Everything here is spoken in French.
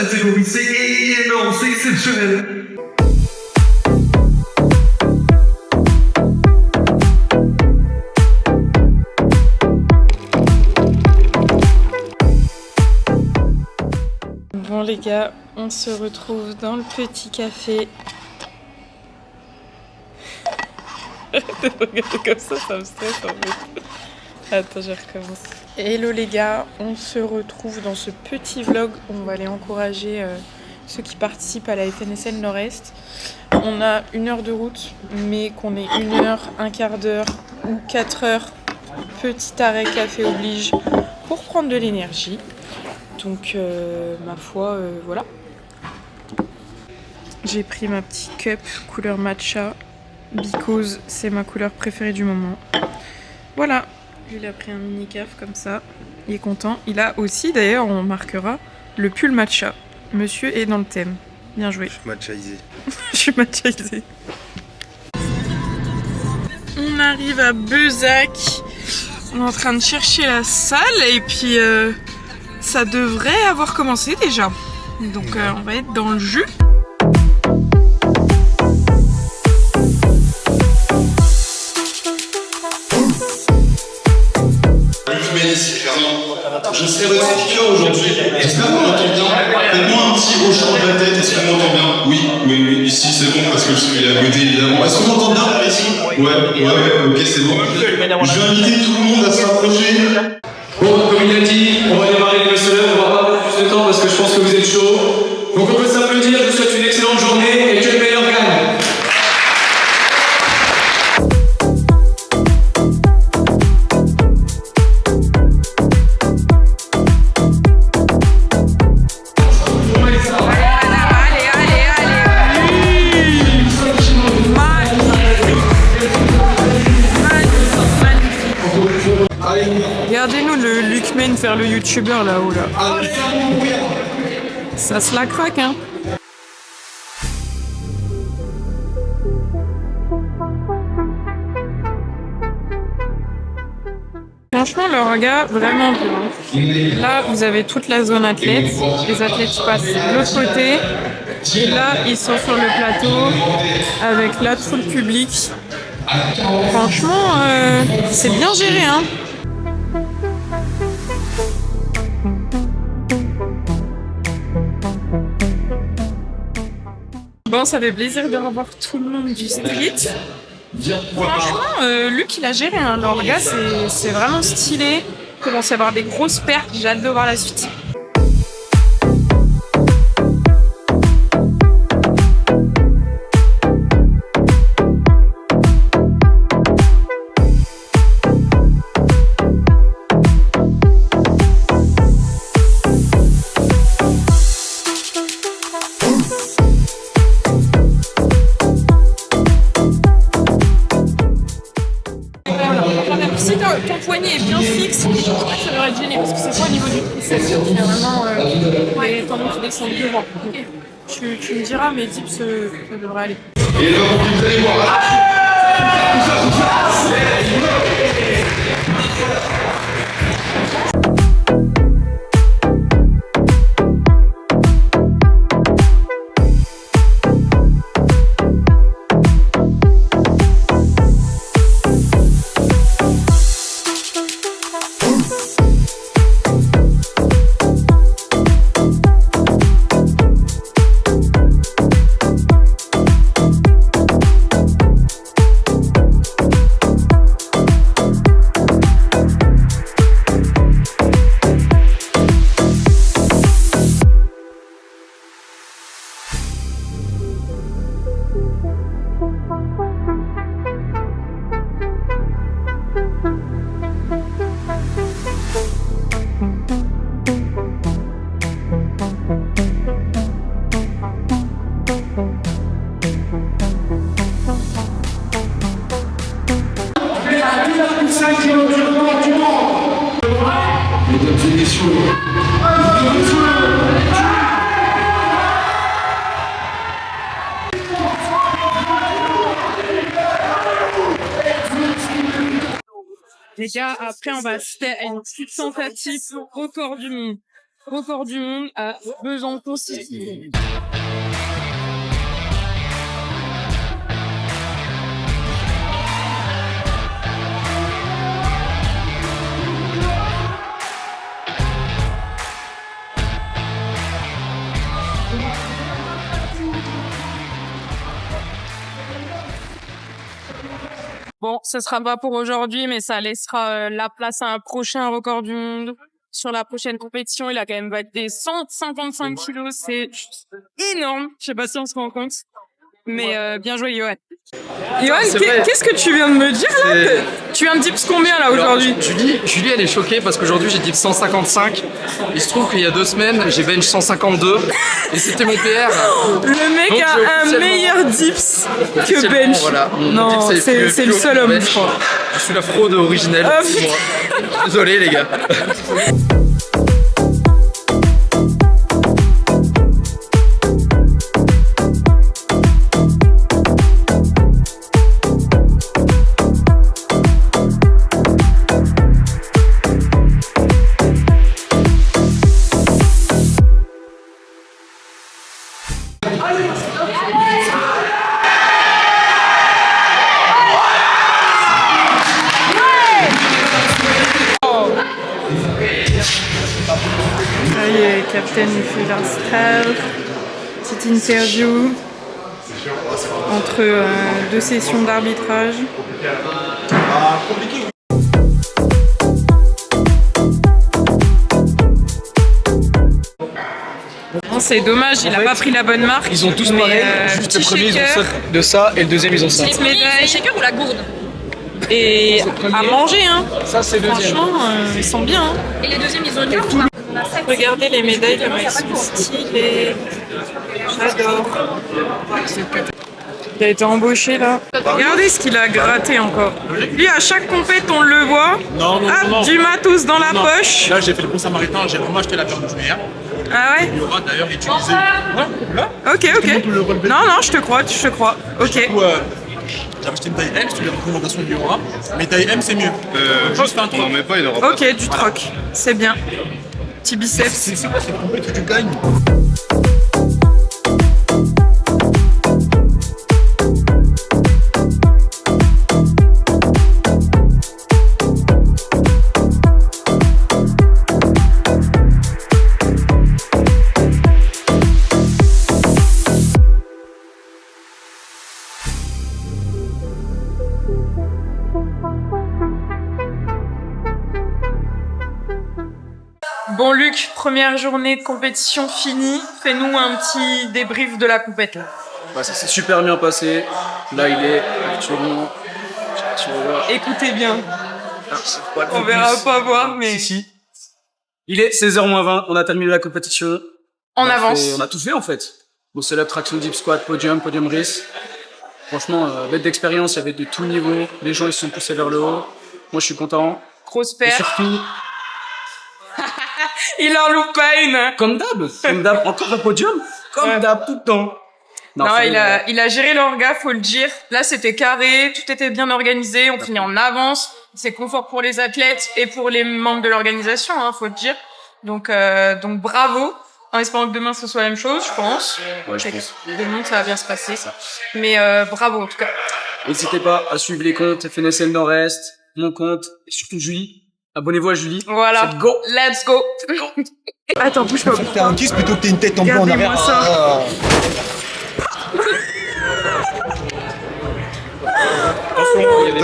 catégorie, c'est énorme, c'est exceptionnel. Bon les gars, on se retrouve dans le petit café. Regardez comme ça me stresse en fait. Attends, je recommence. Hello les gars, on se retrouve dans ce petit vlog où on va aller encourager ceux qui participent à la FNSL Nord-Est. On a 1 heure de route, mais qu'on ait 1 heure, un quart d'heure ou 4 heures, petit arrêt café oblige pour prendre de l'énergie. Donc ma foi, voilà. J'ai pris ma petite cup couleur matcha, because c'est ma couleur préférée du moment. Voilà, il a pris un mini caf comme ça, il est content. Il a aussi, d'ailleurs, on marquera, le pull matcha. Monsieur est dans le thème. Bien joué. Je suis matchaisé. Je suis matchaisé. On arrive à Bezac. On est en train de chercher la salle et puis ça devrait avoir commencé déjà. Donc on va être dans le jus. Je serai votre speaker aujourd'hui. J'espère qu'on m'entend bien. Faites-moi un petit hochement de la tête. Est-ce qu'on m'entend bien? Oui, ici c'est bon parce que je suis à côté évidemment. Est-ce qu'on m'entend bien par ici? Ouais, ok, c'est bon. Je vais inviter tout le monde à se rapprocher. Bon, comme il a dit, on va démarrer les messieurs, on va pas prendre plus de temps parce que je pense que vous êtes chaud. Donc on peut s'applaudir, je vous souhaite une excellente journée et que le meilleur gagne. Regardez-nous le Lucmen faire le youtubeur là-haut là. Ça se la craque hein. Franchement leur gars vraiment bien. Là vous avez toute la zone athlète. Les athlètes passent de l'autre côté. Et là ils sont sur le plateau avec là tout le public. Franchement c'est bien géré hein. Bon, ça fait plaisir de revoir tout le monde du street. Franchement, Luc, il a géré. Hein. L'orga, c'est vraiment stylé. Il commence à y avoir des grosses pertes. J'ai hâte de voir la suite. Si ton poignet est bien fixe, je crois que ça devrait être gêné parce que c'est pas au niveau du triceps. Il y a vraiment les tendons qui descendent devant. Okay. Tu me diras, mais Dips, ça devrait aller. Et là, vous allez voir. Les gars, après on va assister à une petite tentative record du monde. record du monde à Besançon City. Bon, ce sera pas pour aujourd'hui, mais ça laissera la place à un prochain record du monde. Sur la prochaine compétition, il a quand même battu 155 kilos, c'est énorme. Je sais pas si on se rend compte, mais bien joué, Johan. Johan, qu'est-ce que tu viens de me dire là? Tu viens de dips combien là aujourd'hui? Julie, elle est choquée parce qu'aujourd'hui j'ai dips 155. Il se trouve qu'il y a 2 semaines, j'ai bench 152 et c'était mon PR. Le mec Donc, a un meilleur dips que bench. Voilà, non, c'est le seul homme, je crois. Je suis la fraude originelle. Ah, c'est moi. Désolé les gars. Captain il fait l'install, petite interview entre 2 sessions d'arbitrage. C'est dommage, il a pas pris la bonne marque. Ils ont tous pareil, juste le premier ils ont ça, de ça et le deuxième ils ont ça. Petite médaille. Shaker ou la gourde? Et à manger hein. Ça c'est le deuxième. Franchement, ils sont bien. Hein. Et les deuxièmes, ils ont une carte ou pas? Regardez les médailles, comment elles sont stylées. J'adore. Il a été embauché là. Regardez ce qu'il a gratté encore. Lui, à chaque compète, on le voit. Non. Du matos dans la poche. Là, j'ai fait le bon samaritain, j'ai vraiment acheté la paire de juillet. Ah ouais? Il aura d'ailleurs utilisé. Ouais, là. Ok. Non, je te crois. Ok. Du coup, j'avais acheté une taille M, c'est la recommandation du Aura. Mais taille M, c'est mieux. Juste un Non, mais pas, il aura pas. Ok, du troc. C'est bien. Petit biceps. C'est quoi cette compète que tu gagnes? Bon Luc, première journée de compétition finie. Fais-nous un petit débrief de la compète. Bah, ça s'est super bien passé. Là il est actuellement. Tu vas voir. Écoutez bien. On On verra pas voir, mais Si. Il est 16h-20, on a terminé la compétition. on avance. On a tout fait en fait. Bon, c'est traction, dip squat, podium race. Franchement, bête d'expérience, il y avait de tout niveau. Les gens ils se sont poussés vers le haut. Moi je suis content. Grosse Et paire. surtout, Il en loupe pas une. comme d'hab, encore un podium, comme Ouais. d'hab tout le temps. Non, c'est- il a géré l'orga, faut le dire. Là, c'était carré, tout était bien organisé, on finit en avance. C'est confort pour les athlètes et pour les membres de l'organisation, hein, faut le dire. Donc bravo. En espérant que demain ce soit la même chose, je pense. Ouais, je pense. Demain, ça va bien se passer. Mais bravo en tout cas. N'hésitez pas à suivre les comptes FNSL Nord-Est, mon compte, et surtout Julie. Abonnez-vous à Julie. Voilà. Let's go. Let's go. Attends, bouge pas. Faire un kiss plutôt que t'aies une tête en blanc en Regardez-moi arrière. ça. Attention, il y a des